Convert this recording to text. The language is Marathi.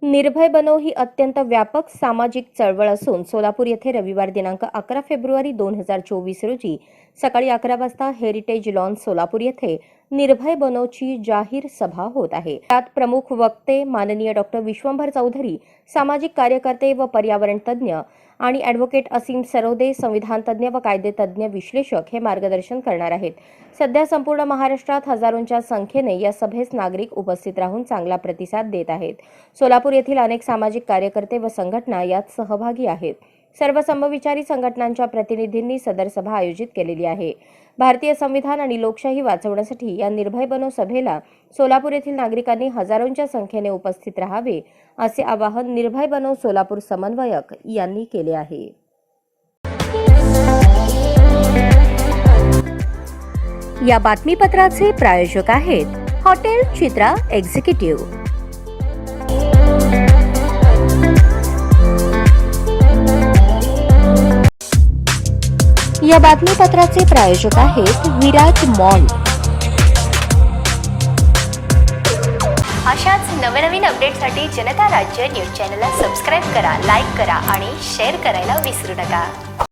निर्भय बनो ही अत्यंत व्यापक सामाजिक चळवळ असून सोलापूर येथे रविवार दिनांक 11 फेब्रुवारी 2024 रोजी सकाळी 11 वाजता हेरिटेज लॉन सोलापूर येथे निर्भय बनोची जाहीर सभा होत आहे। त्यात प्रमुख वक्ते माननीय डॉक्टर विश्वंभर चौधरी, सामाजिक कार्यकर्ते व पर्यावरण तज्ञ आणि ॲडव्होकेट असीम सरोदे, संविधान तज्ञ व कायदे तज्ञ विश्लेषक हे मार्गदर्शन करणार आहेत। सध्या संपूर्ण महाराष्ट्रात हजारोंच्या संख्येने या सभेस नागरिक उपस्थित राहून चांगला प्रतिसाद देत आहेत। सोलापूर येथील अनेक सामाजिक कार्यकर्ते व संघटना यात सहभागी आहेत। सर्व समविचारी संघटनांच्या प्रतिनिधींनी सदर सभा आयोजित केलेली आहे। भारतीय संविधान आणि लोकशाही वाचवण्यासाठी या निर्भय बनो सभेला सोलापूर येथील नागरिकांनी हजारोंच्या संख्येने उपस्थित राहावे असे आवाहन निर्भय बनो सोलापूर समन्वयक यांनी केले आहे। या बातमीपत्राचे प्रायोजक आहेत हॉटेल चित्रा एक्झिक्युटिव्ह। या बातमीपत्राचे प्रायोजक आहेत विराज मॉल। अशाच नवनवीन अपडेटसाठी जनता राज्य न्यूज चॅनलला सबस्क्राईब करा, लाईक करा आणि शेअर करायला विसरू नका।